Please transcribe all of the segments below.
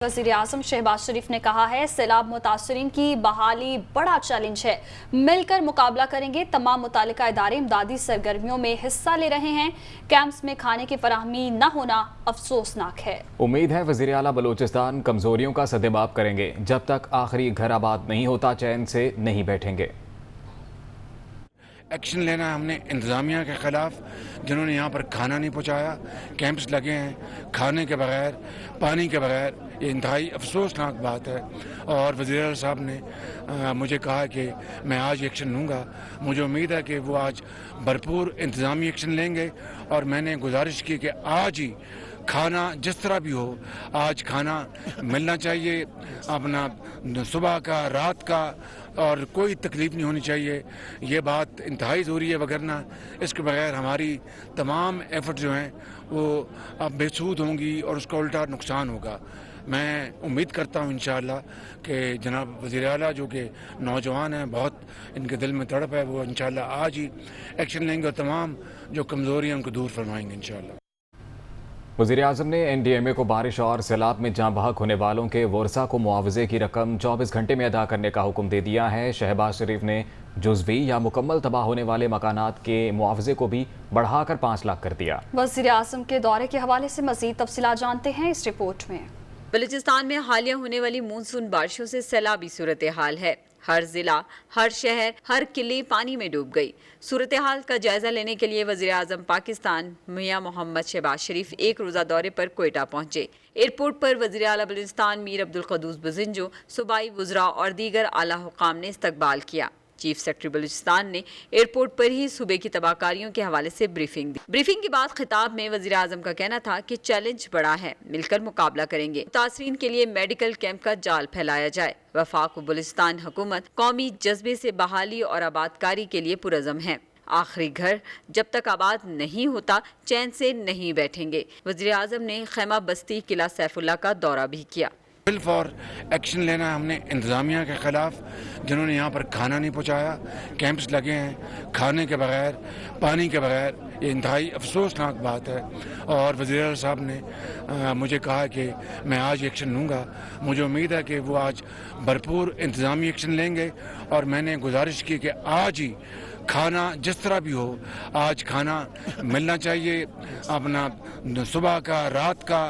वज़ीर-ए-आज़म शहबाज शरीफ ने कहा है सैलाब मुतासरीन की बहाली बड़ा चैलेंज है, मिलकर मुकाबला करेंगे। तमाम मुतालिका इदारे इमदादी सरगर्मियों में हिस्सा ले रहे हैं। कैंप्स में खाने की फराहमी न होना अफसोसनाक है। उम्मीद है वज़ीर आला बलूचिस्तान कमजोरियों का सद्देबाब करेंगे। जब तक आखिरी घर आबाद नहीं होता चैन से नहीं बैठेंगे। एक्शन लेना है हमने इंतज़ामिया के ख़िलाफ़, जिन्होंने यहाँ पर खाना नहीं पहुँचाया। कैंप्स लगे हैं खाने के बगैर, पानी के बगैर। ये इंतहाई अफसोसनाक बात है। और वज़ीर आला साहब ने मुझे कहा कि मैं आज एक्शन लूँगा। मुझे उम्मीद है कि वो आज भरपूर इंतज़ामी एक्शन लेंगे। और मैंने गुजारिश की कि आज ही खाना जिस तरह भी हो, आज खाना मिलना चाहिए, अपना सुबह का, रात का, और कोई तकलीफ नहीं होनी चाहिए। ये बात इंतहाई ज़रूरी है, वगरना इसके बगैर हमारी तमाम एफर्ट जो हैं वो अब बेसूद होंगी और उसका उल्टा नुकसान होगा। मैं उम्मीद करता हूँ इंशाअल्लाह कि जनाब वज़ीर आला जो कि नौजवान हैं, बहुत इनके दिल में तड़प है, वो इंशाअल्लाह आज ही एक्शन लेंगे और तमाम जो कमज़ोरी हैं उनको दूर फरमाएंगे इंशाअल्लाह। वज़ीर-ए-आज़म ने NDMA को बारिश और सैलाब में जाँ बहक होने वालों के वर्सा को मुआवजे की रकम 24 घंटे में अदा करने का हुक्म दे दिया है। शहबाज शरीफ ने जुज़वी या मुकम्मल तबाह होने वाले मकानात के मुआवजे को भी बढ़ाकर 5 लाख कर दिया। वज़ीर-ए-आज़म के दौरे के हवाले से मज़ीद तफसीलात जानते हैं इस रिपोर्ट में। बलूचिस्तान में हालिया होने वाली मानसून बारिशों से सैलाबी सूरत हाल है। हर जिला, हर शहर, हर किले पानी में डूब गई। सूरत हाल का जायजा लेने के लिए वज़ीर आज़म पाकिस्तान मियां मोहम्मद शहबाज शरीफ एक रोज़ा दौरे पर कोयटा पहुंचे। एयरपोर्ट पर वज़ीर आला बलूचिस्तान मीर अब्दुल क़ुद्दूस बुज़िंजो, सूबाई वज़रा और दीगर आला हुक्काम ने इस्तकबाल किया। चीफ सेक्रेटरी बलूचिस्तान ने एयरपोर्ट पर ही सूबे की तबाहकारियों के हवाले से ब्रीफिंग दी। ब्रीफिंग के बाद खिताब में वज़ीर आज़म का कहना था कि चैलेंज बड़ा है, मिलकर मुकाबला करेंगे। मुतासरीन के लिए मेडिकल कैंप का जाल फैलाया जाए। वफाक व बलूचिस्तान हुकूमत कौमी जज्बे से बहाली और आबादकारी के लिए पुरज़म है। आखिरी घर जब तक आबाद नहीं होता चैन से नहीं बैठेंगे। वज़ीर आज़म ने खैमा बस्ती किला सैफुल्ला का दौरा भी किया। बिल फॉर एक्शन लेना है हमने इंतज़ामिया के ख़िलाफ़, जिन्होंने यहाँ पर खाना नहीं पहुँचाया। कैंप्स लगे हैं खाने के बगैर, पानी के बगैर। ये इंतहाई अफसोसनाक बात है। और वज़ीर आला साहब ने मुझे कहा कि मैं आज एक्शन लूँगा। मुझे उम्मीद है कि वो आज भरपूर इंतज़ामी एक्शन लेंगे। और मैंने गुजारिश की कि आज ही खाना जिस तरह भी हो, आज खाना मिलना चाहिए, अपना सुबह का, रात का,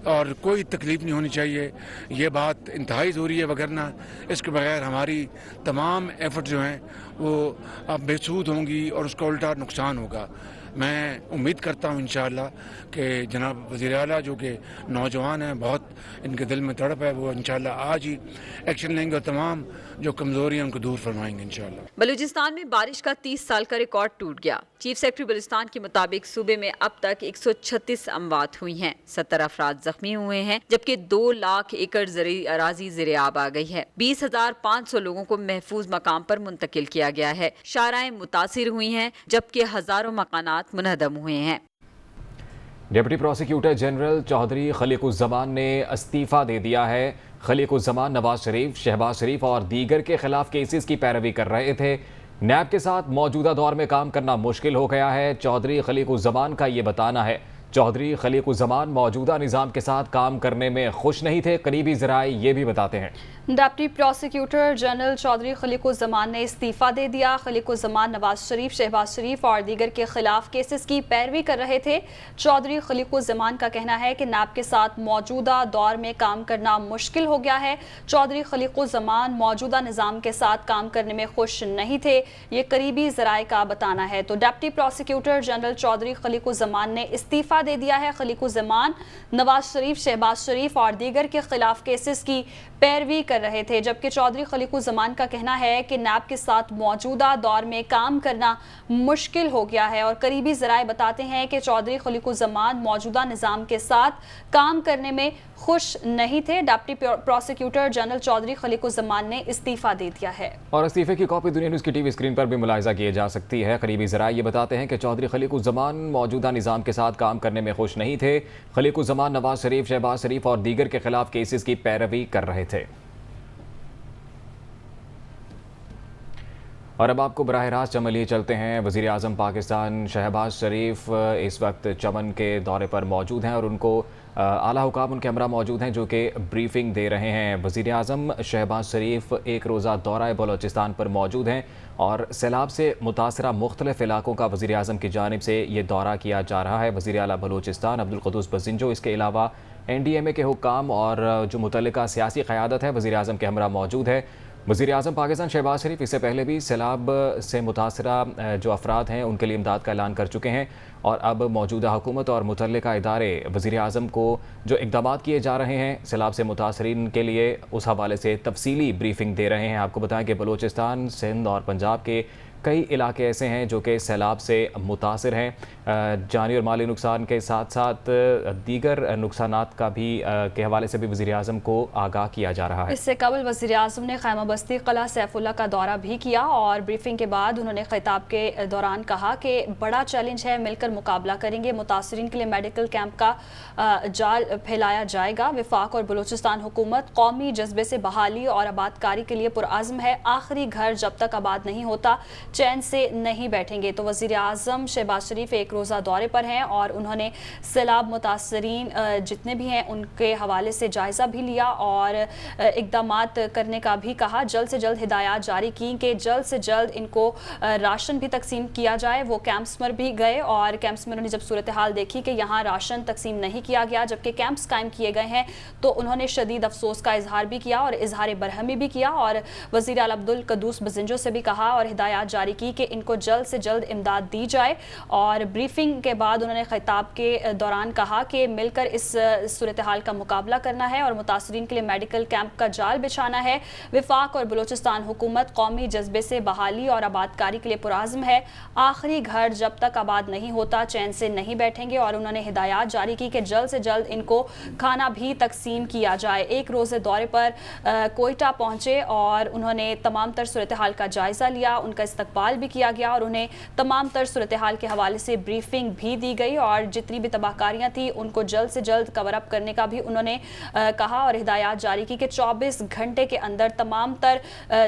और कोई तकलीफ नहीं होनी चाहिए। ये बात इंतहाई ज़रूरी है, वगरना इसके बगैर हमारी तमाम एफर्ट जो हैं वो अब बेसूद होंगी और उसका उल्टा नुकसान होगा। मैं उम्मीद करता हूँ इंशाअल्लाह कि जनाब वज़ीर आला जो कि नौजवान हैं, बहुत इनके दिल में तड़प है, वो इंशाअल्लाह आज ही एक्शन लेंगे और तमाम जो कमज़ोरी हैं उनको दूर फरमाएंगे इंशाअल्लाह। बलूचिस्तान में बारिश का 30 साल का रिकॉर्ड टूट गया। चीफ सेक्रेटरी बलूचिस्तान के मुताबिक सूबे में अब तक 136 अमवात हुई हैं, 70 अफराद जख्मी हुए हैं, जबकि 2 लाख एकड़ ज़रई अराजी ज़ेर-ए-आब आ गई है। 20,500 लोगों को महफूज मकाम पर मुंतकिल किया गया है। शाराएं मुतासिर हुई हैं, जबकि हजारों मकानात मुनहदम हुए हैं। डिप्टी प्रोसिक्यूटर जनरल चौधरी खलीकुज़्ज़मान ने इस्तीफ़ा दे दिया है। खलीकुज़्ज़मान नवाज शरीफ, शहबाज शरीफ और दीगर के खिलाफ केसेस की पैरवी कर रहे थे। नैब के साथ मौजूदा दौर में काम करना मुश्किल हो गया है। चौधरी खलीकुज़्ज़मान का ये बताना है। चौधरी खलीकुज़्ज़मान मौजूदा निज़ाम के साथ काम करने में खुश नहीं थे। करीबी ज़राए ये भी बताते हैं। डिप्टी प्रोसिक्यूटर जनरल चौधरी खलीकुज़्ज़मान ने इस्तीफ़ा दे दिया। खलीकुज़्ज़मान नवाज शरीफ, शहबाज शरीफ और दीगर के खिलाफ केसेस की पैरवी कर रहे थे। चौधरी खलीकुज़्ज़मान का कहना है कि नैब के साथ मौजूदा दौर में काम करना मुश्किल हो गया है। चौधरी खलीकुज़्ज़मान मौजूदा निज़ाम के साथ काम करने में खुश नहीं थे, ये करीबी ज़राए का बताना है। तो डिप्टी प्रोसिक्यूटर जनरल चौधरी खलीकुज़्ज़मान ने इस्तीफ़ा दे दिया है। खलीकुज़्ज़मान नवाज शरीफ, शहबाज शरीफ और दीगर के खिलाफ केसेस की पैरवी कर रहे थे, जबकि चौधरी खलीकुज़्ज़मान का कहना है कि नैब के साथ मौजूदा दौर में काम करना मुश्किल हो गया है। और करीबी ज़राए बताते हैं कि चौधरी खलीकुज़्ज़मान मौजूदा निज़ाम के साथ काम करने में खुश नहीं थे। डिप्टी प्रोसिक्यूटर जनरल चौधरी खलीकुज़्ज़मान ने इस्तीफ़ा दे दिया है। और इस्तीफे की कॉपी दुनिया न्यूज़ की टीवी स्क्रीन पर भी मुलाहिज़ा किए जा सकती है। करीबी ज़राए ये बताते हैं कि चौधरी खलीकुज़्ज़मान मौजूदा निज़ाम के साथ काम करने में खुश नहीं थे। खलीकुज़्ज़मान नवाज शरीफ, शहबाज शरीफ और दीगर के खिलाफ केसेस की पैरवी कर रहे थे। और अब आपको बराह रास्त चमन लिए चलते हैं। वज़ीर आज़म पाकिस्तान शहबाज शरीफ इस वक्त चमन के दौरे पर मौजूद हैं और उनको आला हुकाम उनके हमरा मौजूद हैं जो कि ब्रीफिंग दे रहे हैं। वज़ीर आज़म शहबाज शरीफ एक रोज़ा दौरा बलोचिस्तान पर मौजूद हैं और सैलाब से मुतासरा मुख्तलिफ इलाकों का वज़ीर आज़म की जानिब से ये दौरा किया जा रहा है। वज़ीर आला बलोचिस्तान अब्दुल क़ुद्दूस बज़िंजो, इसके अलावा NDMA के हुक्काम और जो मुतल्लिका सियासी क़यादत है वज़ीर आज़म के हमरा मौजूद है। वज़ीर आज़म पाकिस्तान शहबाज शरीफ इससे पहले भी सैलाब से मुतासरा जो अफराद हैं उनके लिए इमदाद का ऐलान कर चुके हैं और अब मौजूदा हुकूमत और मुतल्लिका इदारे वज़ीर आज़म को जो इक़दाम किए जा रहे हैं सैलाब से मुतासरीन के लिए उस हवाले से तफसीली ब्रीफिंग दे रहे हैं। आपको बताएं कि बलूचिस्तान, सिंध और पंजाब के कई इलाके ऐसे हैं जो कि सैलाब से मुतासिर हैं। जानी और माली नुकसान के साथ साथ दीगर नुकसानात का भी के हवाले से भी वज़ीर आज़म को आगाह किया जा रहा है। इससे कबल वज़ीर आज़म ने खैमा बस्ती क़िला सैफुल्लाह का दौरा भी किया और ब्रीफिंग के बाद उन्होंने खिताब के दौरान कहा कि बड़ा चैलेंज है, मिलकर मुकाबला करेंगे। मुतासरीन के लिए मेडिकल कैंप का जाल फैलाया जाएगा। वफाक और बलूचिस्तान हुकूमत कौमी जज्बे से बहाली और आबादकारी के लिए पुरअज़्म है। आखिरी घर जब तक आबाद नहीं होता चैन से नहीं बैठेंगे। तो वज़ीर आज़म शहबाज शरीफ एक रोज़ा दौरे पर हैं और उन्होंने सैलाब मुतासरीन जितने भी हैं उनके हवाले से जायज़ा भी लिया और इक़दामात करने का भी कहा। जल्द से जल्द हिदायत जारी की कि जल्द से जल्द इनको राशन भी तकसीम किया जाए। वो कैंप्स में भी गए और कैंप्स में उन्होंने जब सूरत हाल देखी कि यहाँ राशन तकसीम नहीं किया गया जबकि कैंप्स कायम किए गए हैं तो उन्होंने शदीद अफसोस का इजहार भी किया और इजहार बरहमी भी किया और वज़ीर आला अब्दुल क़ुद्दूस बज़िंजो से भी कहा और हिदायत जारी की कि इनको जल्द से जल्द इमदाद दी जाए। और ब्रीफिंग के बाद उन्होंने खिताब के दौरान कहा कि मिलकर इस सूरत हाल का मुकाबला करना है और मुतासरीन के लिए मेडिकल कैंप का जाल बिछाना है। वफाक और बलूचिस्तान हुकूमत कौमी जज्बे से बहाली और आबादकारी के लिए पुरअज़्म है। आखिरी घर जब तक आबाद नहीं होता चैन से नहीं बैठेंगे और उन्होंने हिदायत जारी की कि जल्द से जल्द इनको खाना भी तकसीम किया जाए। एक रोज़े दौरे पर कोयटा पहुँचे और उन्होंने तमाम तर सूरत हाल का जायज़ा लिया, उनका इस्तकबाल भी किया गया और उन्हें तमाम तर सूरत हाल के हवाले से ब्रीफिंग भी दी गई और जितनी भी तबाहकारियाँ थी उनको जल्द से जल्द कवर अप करने का भी उन्होंने कहा और हिदायत जारी की कि 24 घंटे के अंदर तमाम तर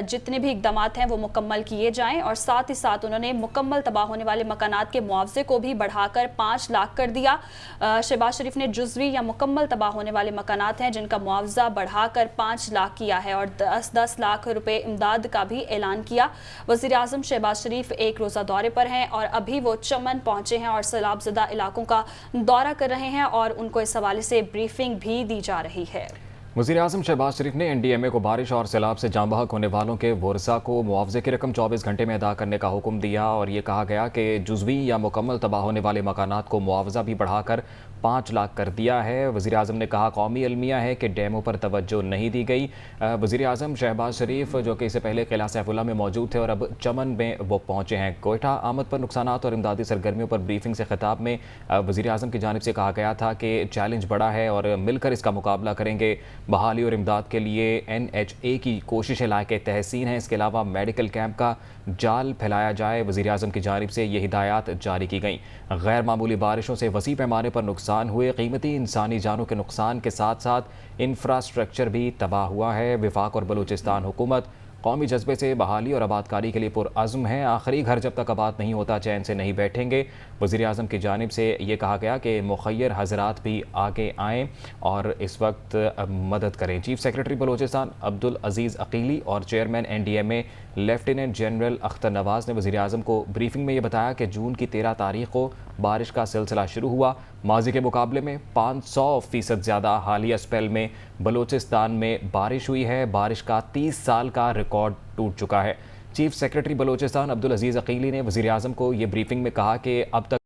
जितने भी इक़दाम हैं वो मुकम्मल किए जाएँ और साथ ही साथ उन्होंने मुकम्मल तबाह होने वाले मकानात के मुआवजे को भी बढ़ाकर 5 लाख कर दिया। शहबाज शरीफ ने जुज़वी या मुकम्मल तबाह होने वाले मकानात हैं जिनका मुआवजा बढ़ाकर 5 लाख किया है और 10-10 लाख रुपए इमदाद का भी ऐलान किया। वज़ीर आज़म शहबाज शरीफ एक रोज़ा दौरे पर हैं और अभी वो चमन पहुंचे हैं और सैलाबज़दा इलाकों का दौरा कर रहे हैं और उनको इस हवाले से ब्रीफिंग भी दी जा रही है। वज़ीर आज़म शहबाज शरीफ ने NDMA को बारिश और सैलाब से जाँ बहक होने वालों के वर्सा को मुआवजे की रकम 24 घंटे में अदा करने का हुक्म दिया और ये कहा गया कि जुज़वी या मुकम्मल तबाह होने वाले मकानात को मुआवजा भी बढ़ाकर 5 लाख कर दिया है। वज़ीर आज़म ने कहा कौमी अलमिया है कि डैमों पर तवज्जो नहीं दी गई। वज़ीर आज़म शहबाज शरीफ जो कि इससे पहले क़िला सैफुल्लाह में मौजूद थे और अब चमन में वो पहुँचे हैं। कोयटा आमद पर नुकसानात और इमदादी सरगर्मियों पर ब्रीफिंग से खिताब में वज़ीर आज़म की जानिब से कहा गया था कि चैलेंज बड़ा है और मिलकर इसका मुकाबला करेंगे। बहाली और इमदाद के लिए NHA की कोशिशें लायक तहसीन हैं। इसके अलावा मेडिकल कैंप का जाल फैलाया जाए। वज़ीर आज़म की जानिब से ये हिदायत जारी की गई। गैर मामूली बारिशों से वसी पैमाने पर नुकसान हुए, कीमती इंसानी जानों के नुकसान के साथ साथ इंफ्रास्ट्रक्चर भी तबाह हुआ है। वफाक और बलूचिस्तान हुकूमत कौमी जज्बे से बहाली और आबादकारी के लिए पुरअज़्म है। आखिरी घर जब तक आबाद नहीं होता चैन से नहीं बैठेंगे। वज़ीर आज़म की जानिब से ये कहा गया कि मुखय्यर हज़रात भी आगे आएँ और इस वक्त मदद करें। चीफ सेक्रेटरी बलूचिस्तान अब्दुल अजीज़ अकीली और chairman NDMA lieutenant general Akhtar Nawaz ने वज़ीर आज़म को ब्रीफिंग में ये बताया कि जून की 13 तारीख को बारिश का सिलसिला शुरू हुआ। माजी के मुकाबले में 500% ज़्यादा हालिया स्पेल में बलूचिस्तान में बारिश हुई है। बारिश का 30 साल का रिकॉर्ड टूट चुका है। चीफ सेक्रेटरी बलूचिस्तान अब्दुल अजीज़ अकीली ने वज़ीर आज़म को ये ब्रीफिंग में कहा कि अब तक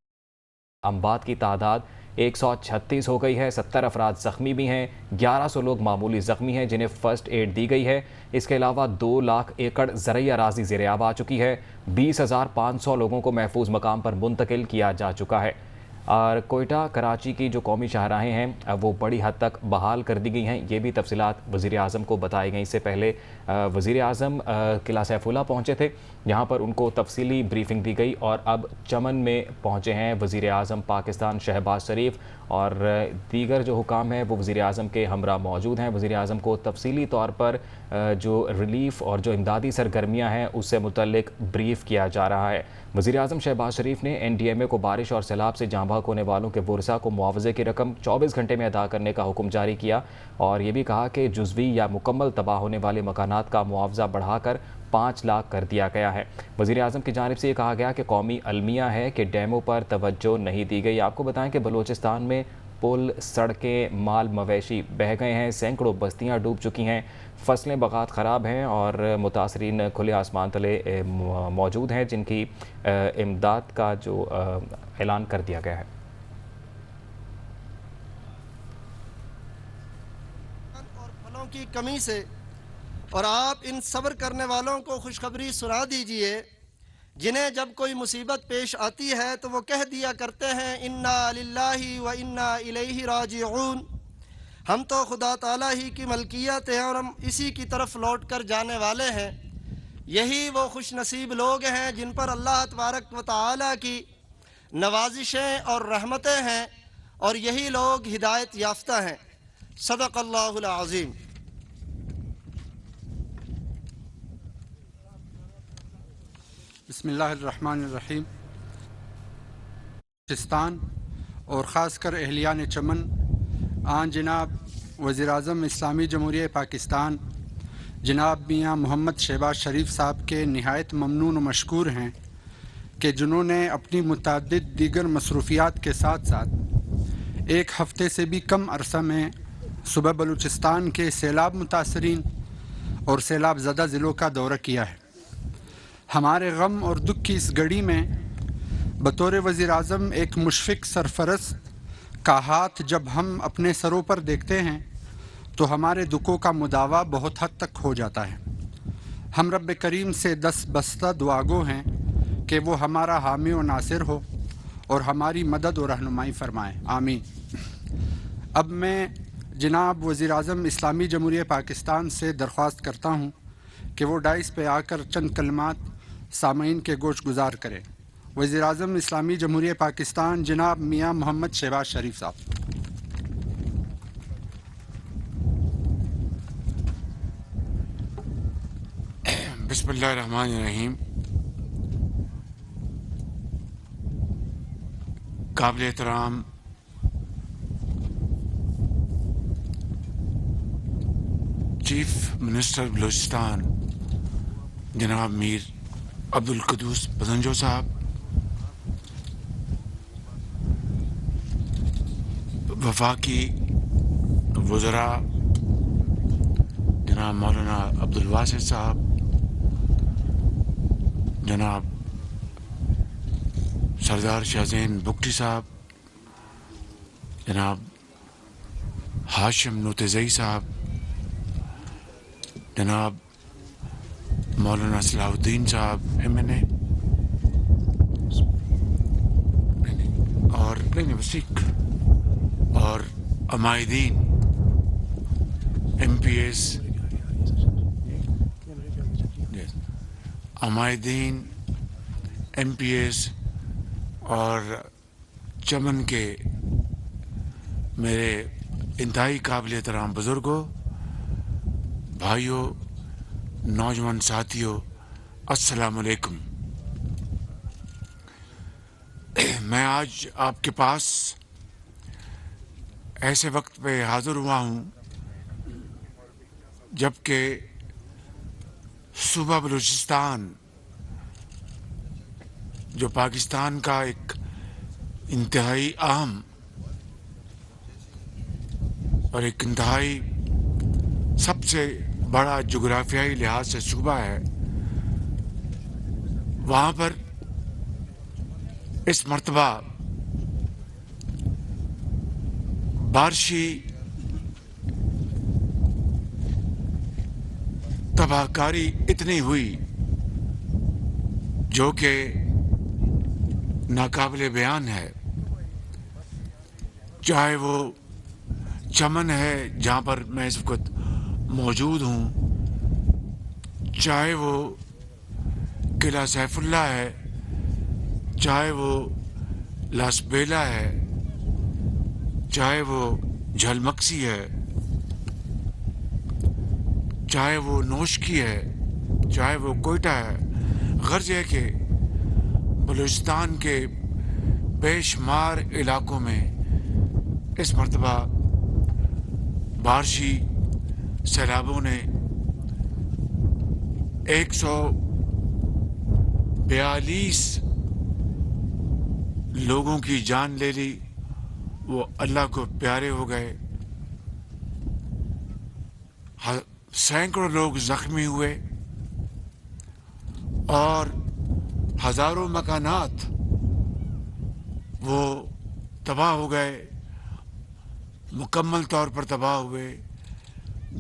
अम्बात की तादाद 136 हो गई है। 70 अफराद ज़ख्मी भी हैं। 1100 लोग मामूली ज़ख्मी हैं जिन्हें फ़र्स्ट एड दी गई है। इसके अलावा 2 लाख एकड़ ज़रई अराज़ी ज़ेर-ए-आब आ चुकी है। 20,500 लोगों को महफूज मकाम पर मुंतकिल किया जा चुका है। और कोयटा कराची की जो कौमी शाहराहें हैं वो बड़ी हद तक बहाल कर दी गई हैं। ये भी तफसीलात वज़ीर आज़म को बताई गई। इससे पहले वज़ीर आज़म क़िला सैफुल्लाह पहुँचे थे, यहाँ पर उनको तफसीली ब्रीफिंग दी गई और अब चमन में पहुँचे हैं वज़ीर आज़म पाकिस्तान शहबाज शरीफ और दीगर जो हुकाम हैं वो वज़ीर आज़म के हमरा मौजूद हैं। वज़ीर आज़म को तफसीली तौर पर जो रिलीफ और जो इमदादी सरगर्मियाँ हैं उससे मुतल्लिक ब्रीफ किया जा रहा है। वज़ीर आज़म शहबाज शरीफ ने NDMA को बारिश और सैलाब से जाँ लाभक होने वालों के बुरसा को मुआवजे की रकम 24 घंटे में अदा करने का हुक्म जारी किया और ये भी कहा कि जुज़वी या मुकम्मल तबाह होने वाले मकानात का मुआवजा बढ़ाकर 5 लाख कर दिया गया है। वज़ीर आज़म की जानिब से ये कहा गया कि कौमी अलमिया है कि डैमों पर तवज्जो नहीं दी गई। आपको बताएं कि बलूचिस्तान में पुल, सड़कें, माल मवेशी बह गए हैं, सैकड़ों बस्तियां डूब चुकी हैं, फसलें बगात ख़राब हैं और मुतासरीन खुले आसमान तले मौजूद हैं, जिनकी इमदाद का जो ऐलान कर दिया गया है। और फलों की कमी से और आप इन सब्र करने वालों को खुशखबरी सुना दीजिए जिन्हें जब कोई मुसीबत पेश आती है तो वो कह दिया करते हैं इन्ना लिल्लाहि व इन्ना इलैहि राजिऊन। हम तो खुदा ताला ही की मलकियत हैं और हम इसी की तरफ लौट कर जाने वाले हैं। यही वो खुश नसीब लोग हैं जिन पर अल्लाह तबारक व तआला की नवाजिशें और रहमतें हैं और यही लोग हिदायत याफ्ता हैं। सदक़ल्लाहुल अज़ीम। बिस्मिल्लाहिर्रहमानिर्रहीम। पाकिस्तान और ख़ासकर अहलियान चमन आन जनाब वज़ीर आज़म इस्लामी जमहूरिया पाकिस्तान जनाब मियाँ मोहम्मद शहबाज शरीफ साहब के निहायत ममनून व मशकूर हैं कि जिन्होंने अपनी मुतअद्दिद दीगर मसरूफियात के साथ साथ एक हफ़्ते से भी कम अरसा में सुबह बलूचिस्तान के सैलाब मुतासरीन और सैलाब ज़दा ज़िलों का दौरा किया है। हमारे गम और दुख की इस घड़ी में बतौर वज़ीर आज़म एक मुशफ़िक़ सरफरस्त का हाथ जब हम अपने सरों पर देखते हैं तो हमारे दुखों का मुदावा बहुत हद तक हो जाता है। हम रब करीम से दस बस्ता दुआगो हैं कि वो हमारा हामी व नासिर हो और हमारी मदद और रहनुमाई फ़रमाएँ, आमीन। अब मैं जनाब वज़ीर आज़म इस्लामी जमहूरिया पाकिस्तान से दरख्वास्त करता हूँ कि वो डाइस पे आकर चंद कलमात सामीन के गोश गुजार करें। वज़ीर आज़म इस्लामी जमहूरिया पाकिस्तान जनाब मियाँ मोहम्मद शहबाज शरीफ साहब। बिस्मिल्लाहिर्रहमानिर्रहीम। काबिल एहतराम चीफ मिनिस्टर बलूचिस्तान जनाब मीर अब्दुल कुद्दूस बदंजो साहब, वफाकी वज़रा जनाब मौलाना अब्दुल वासित साहब, जनाब सरदार शाहज़ैन बुगटी साहब, जनाब हाशिम नूतज़ई साहब, जनाब मौलाना सलाहुद्दीन साहब MNA और वसीक और अमायदीन MPS, अमायदीन MPS और चमन के मेरे इंतहाई काबिल एहतराम बुज़ुर्गों, भाइयों, नौजवान साथियों, अस्सलाम वालेकुम। मैं आज आपके पास ऐसे वक्त पे हाज़िर हुआ हूँ जबकि सूबा बलूचिस्तान जो पाकिस्तान का एक इंतहाई अहम और एक इंतहाई सबसे बड़ा जोग्राफियाई लिहाज से सूबा है, वहाँ पर इस मर्तबा बारिशी तबाहकारी इतनी हुई जो कि नाकाबिले बयान है। चाहे वो चमन है जहाँ पर मैं इस वक्त मौजूद हूँ, चाहे वो किला सैफुल्ला है, चाहे वो लासबेला है, चाहे वो झलमक्सी है, चाहे वो नोशकी है, चाहे वो कोयटा है। गर्ज है कि बलूचिस्तान के بے شمار علاقوں میں اس مرتبہ بارشی سیلابوں نے 142 لوگوں کی جان لے لی، وہ اللہ کو پیارے ہو گئے، سینکڑوں لوگ زخمی ہوئے اور ہزاروں مکانات وہ تباہ ہو گئے، مکمل طور پر تباہ ہوئے،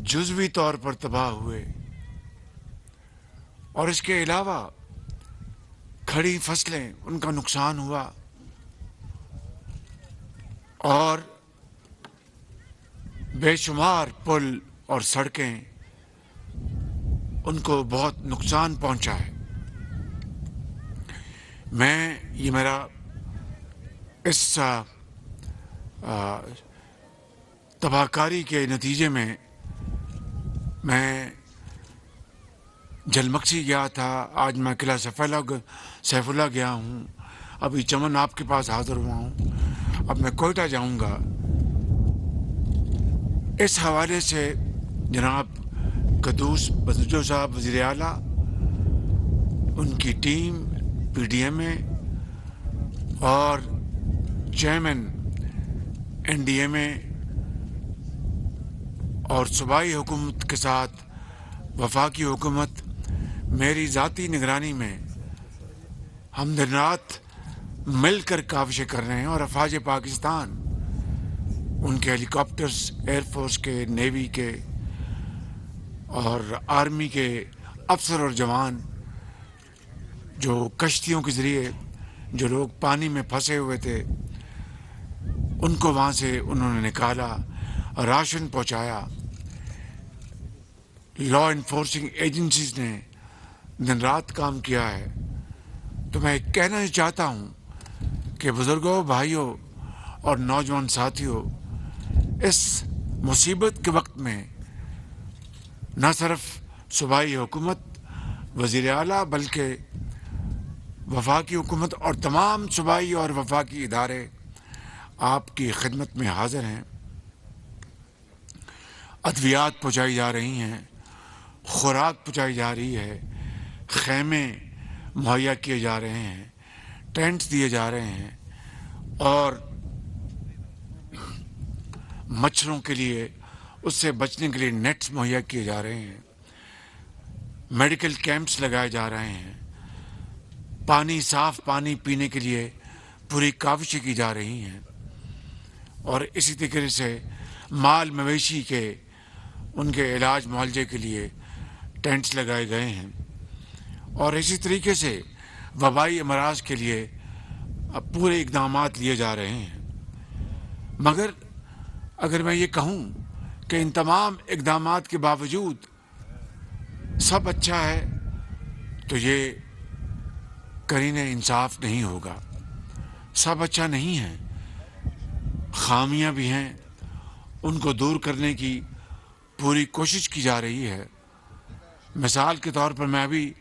جزوی طور پر تباہ ہوئے، اور اس کے علاوہ کھڑی فصلیں ان کا نقصان ہوا، اور بے شمار پل اور سڑکیں ان کو بہت نقصان پہنچا ہے۔ یہ میرا اس تباہ کاری کے نتیجے میں میں جلمکسی گیا تھا، آج میں قلعہ سیف اللہ گیا ہوں، ابھی چمن آپ کے پاس حاضر ہوا ہوں، اب میں کوئٹہ جاؤں گا۔ اس حوالے سے جناب قدوس بزنجو صاحب وزیر اعلیٰ، ان کی ٹیم پی ڈی ایم اے اور چیئرمین این ڈی ایم اے اور صوبائی حکومت کے ساتھ وفاقی حکومت میری ذاتی نگرانی میں ہم دن رات مل کر کاوشیں کر رہے ہیں، اور افواج پاکستان، ان کے ہیلی کاپٹرز، ایئر فورس کے، نیوی کے اور آرمی کے افسر اور جوان، جو کشتیوں کے ذریعے جو لوگ پانی میں پھنسے ہوئے تھے ان کو وہاں سے انہوں نے نکالا، راشن پہنچایا۔ لا انفورسنگ ایجنسیز نے دن رات کام کیا ہے۔ تو میں کہنا چاہتا ہوں کہ بزرگوں، بھائیوں اور نوجوان ساتھیوں، اس مصیبت کے وقت میں نہ صرف صوبائی حکومت، وزیر اعلیٰ، بلکہ وفاقی حکومت اور تمام صوبائی اور وفاقی ادارے آپ کی خدمت میں حاضر ہیں۔ ادویات پہنچائی جا رہی ہیں، خوراک پہنچائی جا رہی ہے، خیمے مہیا کیے جا رہے ہیں، ٹینٹس دیے جا رہے ہیں، اور مچھروں کے لیے، اس سے بچنے کے لیے نیٹس مہیا کیے جا رہے ہیں، میڈیکل کیمپس لگائے جا رہے ہیں، پانی، صاف پانی پینے کے لیے پوری کاوشیں کی جا رہی ہیں، اور اسی طریقے سے مال مویشی کے ان کے علاج معالجے کے لیے ٹینٹس لگائے گئے ہیں، اور اسی طریقے سے وبائی امراض کے لیے اب پورے اقدامات لیے جا رہے ہیں۔ مگر اگر میں یہ کہوں کہ ان تمام اقدامات کے باوجود سب اچھا ہے، تو یہ قرین انصاف نہیں ہوگا۔ سب اچھا نہیں ہے، خامیاں بھی ہیں، ان کو دور کرنے کی پوری کوشش کی جا رہی ہے۔ مثال کے طور پر میں ابھی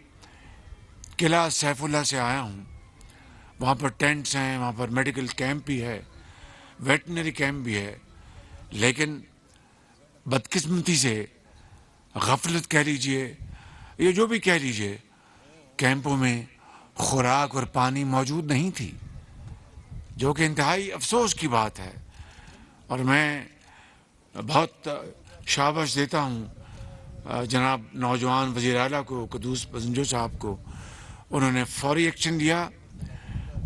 قلعہ سیف اللہ سے آیا ہوں، وہاں پر ٹینٹس ہیں، وہاں پر میڈیکل کیمپ بھی ہے، ویٹنری کیمپ بھی ہے، لیکن بدقسمتی سے، غفلت کہہ لیجئے، یہ جو بھی کہہ لیجئے، کیمپوں میں خوراک اور پانی موجود نہیں تھی، جو کہ انتہائی افسوس کی بات ہے۔ اور میں بہت شاباش دیتا ہوں جناب نوجوان وزیر اعلیٰ کو، قدوس بزنجو صاحب کو، انہوں نے فوری ایکشن لیا،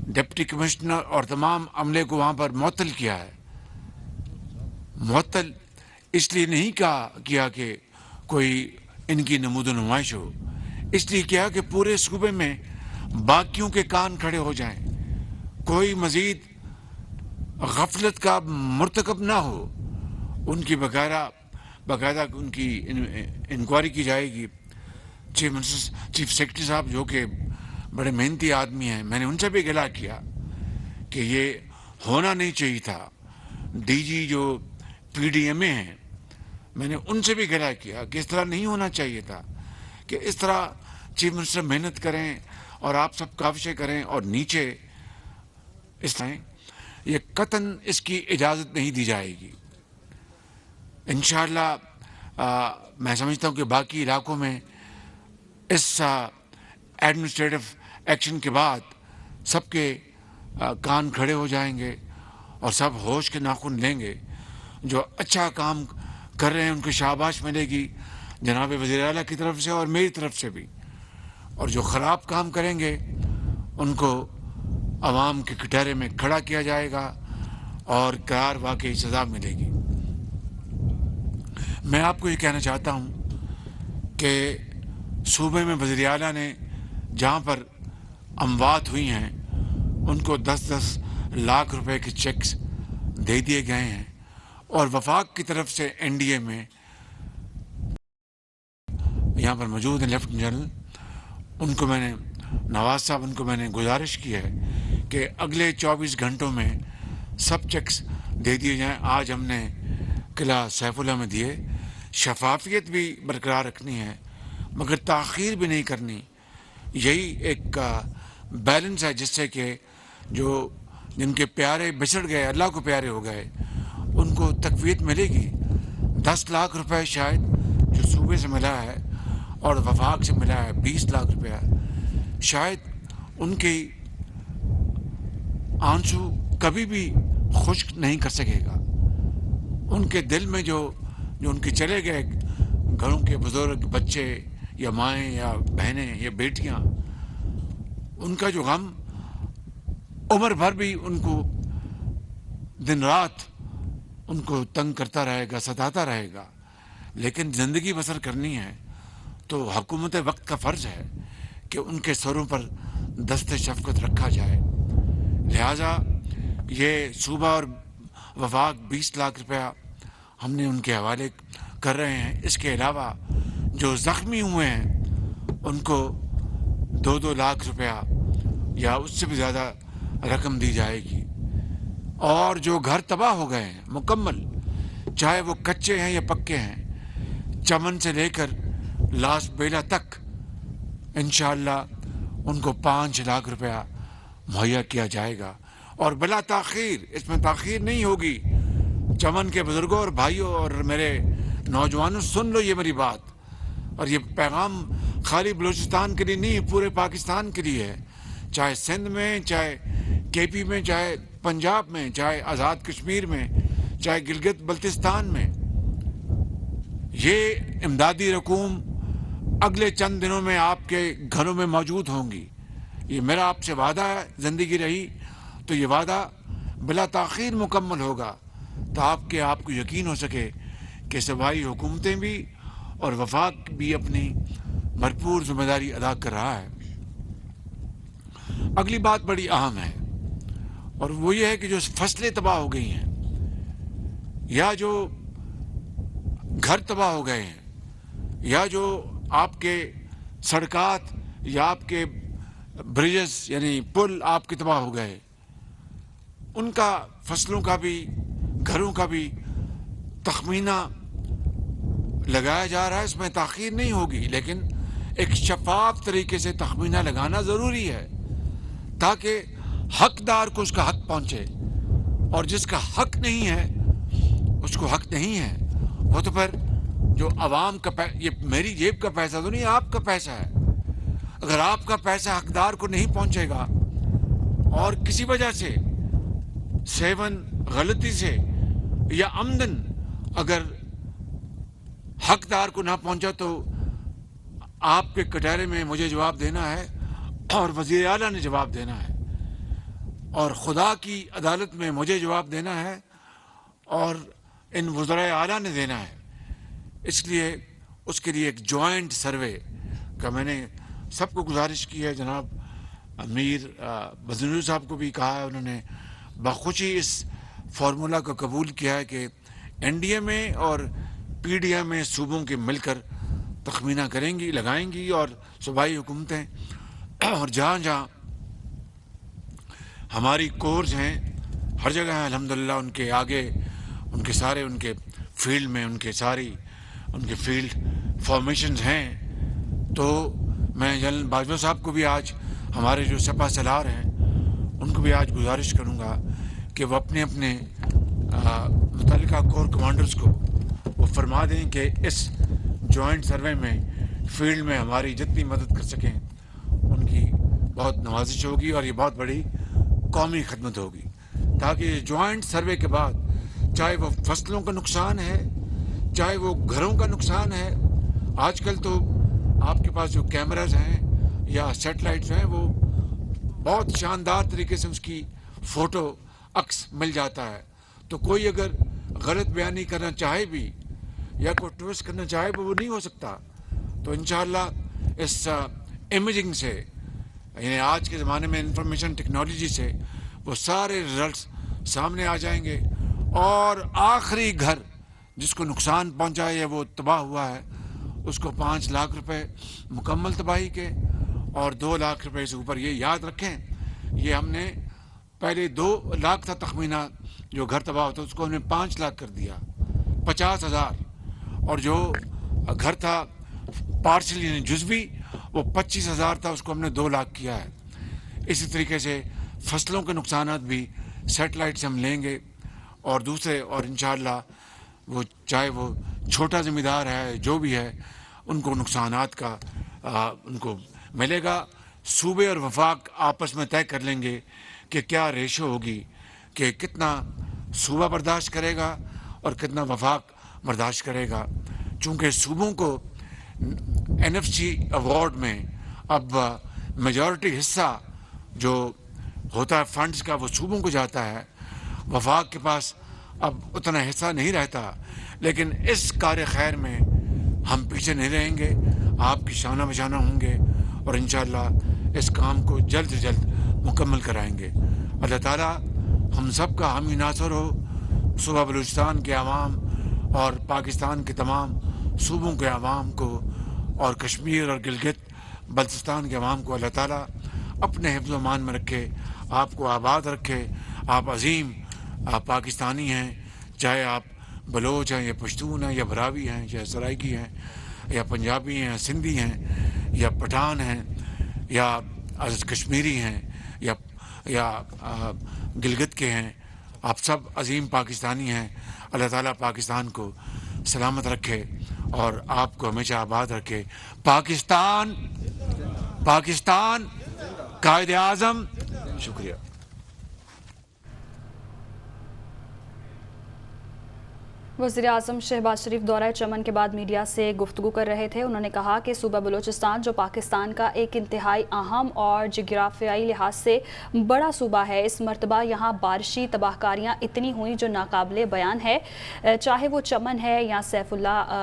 ڈپٹی کمشنر اور تمام عملے کو وہاں پر معطل کیا ہے۔ معطل اس لیے نہیں کیا کہ کوئی ان کی نمود و نمائش ہو، اس لیے کیا کہ پورے صوبے میں باقیوں کے کان کھڑے ہو جائیں، کوئی مزید غفلت کا مرتکب نہ ہو، ان کی باقاعدہ ان کی انکوائری کی جائے گی۔ چیف سیکرٹری صاحب جو کہ بڑے محنتی آدمی ہیں، میں نے ان سے بھی اطلاع کیا کہ یہ ہونا نہیں چاہیے تھا۔ ڈی جی جو پی ڈی ایم اے ہیں، میں نے ان سے بھی اطلاع کیا کہ اس طرح نہیں ہونا چاہیے تھا، کہ اس طرح چیف منسٹر محنت کریں اور آپ سب کاوشیں کریں اور نیچے اس طرح یہ قطعاً اس کی اجازت نہیں دی جائے گی. انشاءاللہ میں سمجھتا ہوں کہ باقی علاقوں میں اس ایڈمنسٹریٹو ایکشن کے بعد سب کے کان کھڑے ہو جائیں گے اور سب ہوش کے ناخن لیں گے. جو اچھا کام کر رہے ہیں ان کو شاباش ملے گی جناب وزیر اعلیٰ کی طرف سے اور میری طرف سے بھی, اور جو خراب کام کریں گے ان کو عوام کے کٹہرے میں کھڑا کیا جائے گا اور قرار واقعی سزا ملے گی. میں آپ کو یہ کہنا چاہتا ہوں کہ صوبے میں وزیر اعلیٰ نے جہاں پر اموات ہوئی ہیں ان کو 10-10 لاکھ روپے کے چیکس دے دیے گئے ہیں, اور وفاق کی طرف سے NDA میں یہاں پر موجود ہیں لیفٹیننٹ جنرل, ان کو میں نے نواز صاحب ان کو میں نے گزارش کی ہے کہ اگلے 24 گھنٹوں میں سب چیکس دے دیے جائیں. آج ہم نے قلعہ سیف اللہ میں دیے. شفافیت بھی برقرار رکھنی ہے مگر تاخیر بھی نہیں کرنی. یہی ایک بیلنس ہے جس سے کہ جو جن کے پیارے بچڑ گئے, اللہ کو پیارے ہو گئے, ان کو تقویت ملے گی. 10 لاکھ روپے شاید جو صوبے سے ملا ہے اور وفاق سے ملا ہے 20 لاکھ روپیہ, شاید ان کے آنسو کبھی بھی خشک نہیں کر سکے گا. ان کے دل میں جو ان کے چلے گئے گھروں کے بزرگ, بچے یا مائیں یا بہنیں یا بیٹیاں, ان کا جو غم عمر بھر بھی ان کو دن رات ان کو تنگ کرتا رہے گا, ستاتا رہے گا. لیکن زندگی بسر کرنی ہے تو حکومت وقت کا فرض ہے کہ ان کے سروں پر دست شفقت رکھا جائے. لہٰذا یہ صوبہ اور وفاق 20 لاکھ روپیہ ہم نے ان کے حوالے کر رہے ہیں. اس کے علاوہ جو زخمی ہوئے ہیں ان کو 2-2 لاکھ روپیہ یا اس سے بھی زیادہ رقم دی جائے گی. اور جو گھر تباہ ہو گئے ہیں مکمل, چاہے وہ کچے ہیں یا پکے ہیں, چمن سے لے کر لاس بیلا تک, انشاءاللہ ان کو 5 لاکھ روپیہ مہیا کیا جائے گا. اور بلا تاخیر, اس میں تاخیر نہیں ہوگی. چمن کے بزرگوں اور بھائیوں اور میرے نوجوانوں, سن لو یہ میری بات, اور یہ پیغام خالی بلوچستان کے لیے نہیں, پورے پاکستان کے لیے ہے. چاہے سندھ میں, چاہے KP میں, چاہے پنجاب میں, چاہے آزاد کشمیر میں, چاہے گلگت بلتستان میں, یہ امدادی رقوم اگلے چند دنوں میں آپ کے گھروں میں موجود ہوں گی. یہ میرا آپ سے وعدہ ہے. زندگی رہی تو یہ وعدہ بلا تاخیر مکمل ہوگا تاکہ آپ کو یقین ہو سکے کہ صوبائی حکومتیں بھی اور وفاق بھی اپنی بھرپور ذمہ داری ادا کر رہا ہے. اگلی بات بڑی اہم ہے اور وہ یہ ہے کہ جو فصلیں تباہ ہو گئی ہیں یا جو گھر تباہ ہو گئے ہیں یا جو آپ کے سڑکات یا آپ کے بریجز یعنی پل آپ کے تباہ ہو گئے, ان کا فصلوں کا بھی گھروں کا بھی تخمینہ لگایا جا رہا ہے. اس میں تاخیر نہیں ہوگی, لیکن ایک شفاف طریقے سے تخمینہ لگانا ضروری ہے تاکہ حقدار کو اس کا حق پہنچے, اور جس کا حق نہیں ہے اس کو حق نہیں ہے. وہ تو پھر جو عوام کا یہ میری جیب کا پیسہ تو نہیں, آپ کا پیسہ ہے. اگر آپ کا پیسہ حقدار کو نہیں پہنچے گا اور کسی وجہ سے سیون غلطی سے یا عمدن اگر حقدار کو نہ پہنچا تو آپ کے کٹہرے میں مجھے جواب دینا ہے اور وزیر اعلیٰ نے جواب دینا ہے اور خدا کی عدالت میں مجھے جواب دینا ہے اور ان وزرائے اعلیٰ نے دینا ہے. اس لیے اس کے لیے ایک جوائنٹ سروے کا میں نے سب کو گزارش کی ہے. جناب امیر بزنور صاحب کو بھی کہا ہے, انہوں نے بخوشی اس فارمولا کو قبول کیا ہے کہ NDA میں اور PDA میں صوبوں کے مل کر تخمینہ کریں گی, لگائیں گی, اور صوبائی حکومتیں اور جہاں جہاں ہماری کورز ہیں ہر جگہ ہیں الحمدللہ, ان کے آگے ان کے سارے ان کے فیلڈ میں ان کے فیلڈ فارمیشنز ہیں. تو میں جنرل باجوہ صاحب کو بھی آج, ہمارے جو سپہ سالار ہیں ان کو بھی آج گزارش کروں گا کہ وہ اپنے اپنے متعلقہ کور کمانڈرز کو وہ فرما دیں کہ اس جوائنٹ سروے میں فیلڈ میں ہماری جتنی مدد کر سکیں ان کی بہت نوازش ہوگی اور یہ بہت بڑی قومی خدمت ہوگی، تاکہ جوائنٹ سروے کے بعد چاہے وہ فصلوں کا نقصان ہے، چاہے وہ گھروں کا نقصان ہے، آج کل تو آپ کے پاس جو کیمراز ہیں یا سیٹلائٹس ہیں وہ بہت شاندار طریقے سے اس کی فوٹو عکس مل جاتا ہے، تو کوئی اگر غلط بیانی کرنا چاہے بھی یا کوئی ٹویسٹ کرنا چاہے وہ نہیں ہو سکتا۔ تو انشاءاللہ اس امیجنگ سے، یعنی آج کے زمانے میں انفارمیشن ٹیکنالوجی سے وہ سارے رزلٹس سامنے آ جائیں گے، اور آخری گھر جس کو نقصان پہنچا ہے یا وہ تباہ ہوا ہے اس کو 5 لاکھ روپے مکمل تباہی کے اور 2 لاکھ روپے سے اوپر۔ یہ یاد رکھیں، یہ ہم نے پہلے 2 لاکھ تھا تخمینہ جو گھر تباہ ہوتا اس کو ہم نے 5 لاکھ کر دیا، 50,000، اور جو گھر تھا پارشلی یعنی جزوی وہ 25,000 تھا، اس کو ہم نے 2 لاکھ کیا ہے۔ اسی طریقے سے فصلوں کے نقصانات بھی سیٹلائٹ سے ہم لیں گے، اور دوسرے، اور انشاءاللہ وہ چاہے وہ چھوٹا ذمہ دار ہے جو بھی ہے ان کو نقصانات کا ان کو ملے گا۔ صوبے اور وفاق آپس میں طے کر لیں گے کہ کیا ریشو ہوگی، کہ کتنا صوبہ برداشت کرے گا اور کتنا وفاق برداشت کرے گا۔ چونکہ صوبوں کو NFC ایوارڈ میں اب میجورٹی حصہ جو ہوتا ہے فنڈز کا وہ صوبوں کو جاتا ہے، وفاق کے پاس اب اتنا حصہ نہیں رہتا، لیکن اس کار خیر میں ہم پیچھے نہیں رہیں گے، آپ کی شانہ بشانہ ہوں گے اور انشاءاللہ اس کام کو جلد سے جلد مکمل کرائیں گے۔ اللہ تعالیٰ ہم سب کا حامی ناصر ہو۔ صوبہ بلوچستان کے عوام اور پاکستان کے تمام صوبوں کے عوام کو اور کشمیر اور گلگت بلتستان کے عوام کو اللہ تعالیٰ اپنے حفظ و امان میں رکھے، آپ کو آباد رکھے۔ آپ عظیم پاکستانی ہیں، چاہے آپ بلوچ ہیں یا پشتون ہیں یا براوی ہیں یا سرائکی ہیں یا پنجابی ہیں یا سندھی ہیں یا پٹھان ہیں یا کشمیری ہیں یا گلگت کے ہیں، آپ سب عظیم پاکستانی ہیں۔ اللہ تعالیٰ پاکستان کو سلامت رکھے اور آپ کو ہمیشہ آباد رکھے۔ پاکستان قائد اعظم۔ شکریہ۔ وزیراعظم شہباز شریف دورہ چمن کے بعد میڈیا سے گفتگو کر رہے تھے۔ انہوں نے کہا کہ صوبہ بلوچستان جو پاکستان کا ایک انتہائی اہم اور جغرافیائی لحاظ سے بڑا صوبہ ہے، اس مرتبہ یہاں بارشی تباہ کاریاں اتنی ہوئیں جو ناقابل بیان ہے، چاہے وہ چمن ہے یا سیف اللہ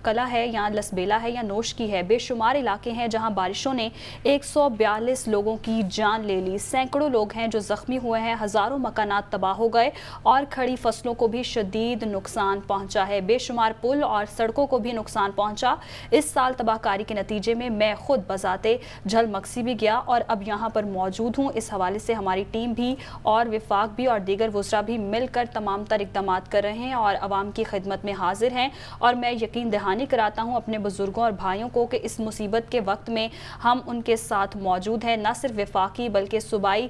قلعہ ہے یا لسبیلا ہے یا نوش کی ہے۔ بے شمار علاقے ہیں جہاں بارشوں نے 142 لوگوں کی جان لے لی، سینکڑوں لوگ ہیں جو زخمی ہوئے ہیں، ہزاروں مکانات تباہ ہو گئے اور کھڑی فصلوں کو بھی شدید نقصان پہنچا ہے، بے شمار پل اور سڑکوں کو بھی نقصان پہنچا۔ اس سال تباہ کاری کے نتیجے میں خود بذاتے جھل مکسی بھی گیا اور اب یہاں پر موجود ہوں۔ اس حوالے سے ہماری ٹیم بھی اور وفاق بھی اور دیگر وزراء بھی مل کر تمام تر اقدامات کر رہے ہیں اور عوام کی خدمت میں حاضر ہیں، اور میں یقین دہانی کراتا ہوں اپنے بزرگوں اور بھائیوں کو کہ اس مصیبت کے وقت میں ہم ان کے ساتھ موجود ہیں۔ نہ صرف وفاقی بلکہ صوبائی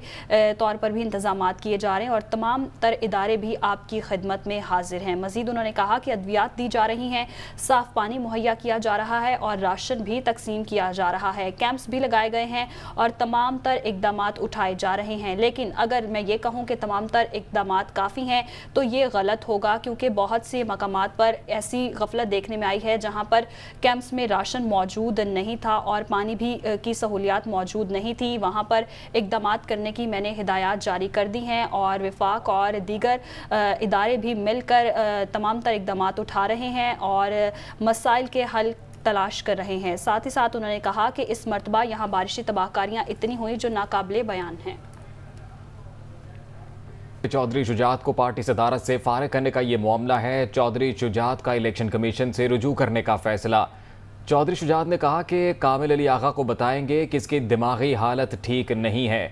طور پر بھی انتظامات کیے جا رہے ہیں اور تمام تر ادارے بھی آپ کی خدمت میں حاضر ہیں۔ مزید انہوں نے کہا کہ ادویات دی جا رہی ہیں، صاف پانی مہیا کیا جا رہا ہے اور راشن بھی تقسیم کیا جا رہا ہے، کیمپس بھی لگائے گئے ہیں اور تمام تر اقدامات اٹھائے جا رہے ہیں۔ لیکن اگر میں یہ کہوں کہ تمام تر اقدامات کافی ہیں تو یہ غلط ہوگا، کیونکہ بہت سے مقامات پر ایسی غفلت دیکھنے میں آئی ہے جہاں پر کیمپس میں راشن موجود نہیں تھا اور پانی بھی کی سہولیات موجود نہیں تھی، وہاں پر اقدامات کرنے کی میں نے ہدایات جاری کر دی ہیں اور وفاق اور دیگر ادارے بھی مل کر تمام تر اقدامات اٹھا رہے ہیں اور مسائل کے حل تلاش کر رہے ہیں۔ ساتھ ہی ساتھ انہوں نے کہا کہ اس مرتبہ یہاں بارشی تباہ کاریاں اتنی ہوئیں جو ناقابل بیان ہیں۔ چودھری شجاعت کو پارٹی صدارت سے فارغ کرنے کا یہ معاملہ ہے۔ چودھری شجاعت کا الیکشن کمیشن سے رجوع کرنے کا فیصلہ۔ چودھری شجاعت نے کہا کہ کامل علی آغا کو بتائیں گے کہ اس کی دماغی حالت ٹھیک نہیں ہے،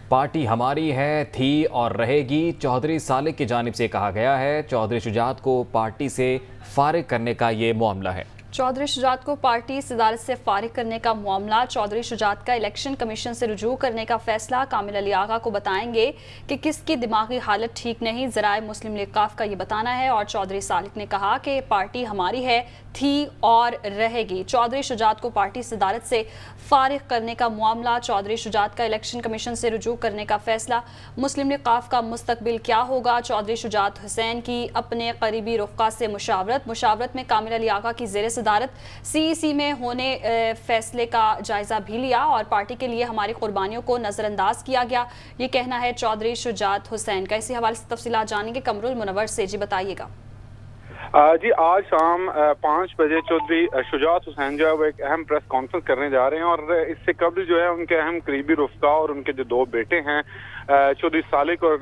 پارٹی ہماری ہے، تھی اور رہے گی۔ چودھری سالک کی جانب سے کہا گیا ہے چودھری شجاعت کو پارٹی سے فارغ کرنے کا یہ معاملہ ہے۔ चौधरी शुजात को पार्टी सदारत से फारिग करने का मामला, चौधरी शुजात का इलेक्शन कमीशन से रुजू करने का फैसला। कामिल अली आगा को बताएंगे कि किसकी दिमागी हालत ठीक नहीं, ज़राए मुस्लिम लीग काफ का ये बताना है। और चौधरी सालिक ने कहा कि पार्टी हमारी है, थी और रहेगी। चौधरी शुजात को पार्टी सदारत से फारिग करने का मामला, चौधरी शुजात का इलेक्शन कमीशन से रुजू करने का फैसला। मुस्लिम लीग काफ का मुस्तकबिल क्या होगा? चौधरी शुजात हुसैन की अपने करीबी रुफ़क़ा से मुशावरत में कामिल अली आगा की ज़ेर सदारत CEC में होने फैसले का जायज़ा भी लिया और पार्टी के लिए हमारी कुर्बानियों को नज़रअंदाज किया गया, ये कहना है चौधरी शुजात हुसैन का। इसी हवाले से तफसीलात जानेंगे कमरुल मुनव्वर से। जी बताइएगा। जी, आज शाम 5 बजे चौधरी शुजात हुसैन जो है वो एक अहम प्रेस कॉन्फ्रेंस करने जा रहे हैं और इससे कबल जो है उनके अहम करीबी रुफ़क़ा और उनके जो 2 बेटे हैं चौधरी सालिक और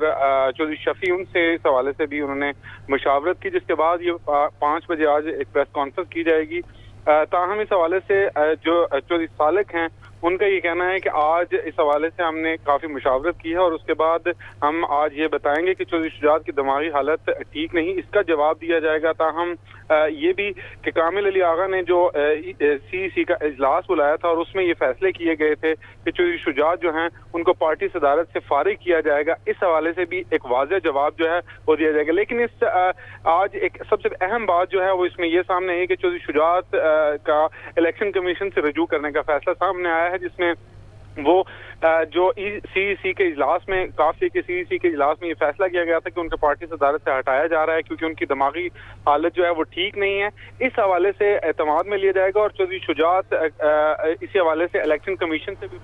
चौधरी शफी, उनसे इस हवाले से भी उन्होंने मुशावरत की, जिसके बाद ये 5 बजे आज एक प्रेस कॉन्फ्रेंस की जाएगी। ताहम इस हवाले से जो चौधरी सालिक हैं उनका ये कहना है कि आज इस हवाले से हमने काफ़ी मुशावरत की है और उसके बाद हम आज ये बताएंगे कि चौधरी शुजात की दिमागी हालत ठीक नहीं, इसका जवाब दिया जाएगा। ताहम ये भी कि कामिल अली आगा ने जो CEC का इजलास बुलाया था और उसमें ये फैसले किए गए थे कि चौधरी शुजात जो हैं उनको पार्टी सदारत से फारिग किया जाएगा, इस हवाले से भी एक वाज़ेह जवाब जो है वो दिया जाएगा। लेकिन इस आज एक सबसे अहम बात जो है वो इसमें ये सामने आई कि चौधरी शुजात का इलेक्शन कमीशन से रजू करने का फैसला सामने आया है, जिसमें वो जो CEC के इजलास में काफी के CEC के इजलास में ये फैसला किया गया था कि उनके पार्टी सदारत से हटाया जा रहा है क्योंकि उनकी दिमागी हालत जो है वो ठीक नहीं है। इस हवाले से एतमाद में लिया जाएगा और चौधरी शुजात इसी हवाले से इलेक्शन कमीशन से भी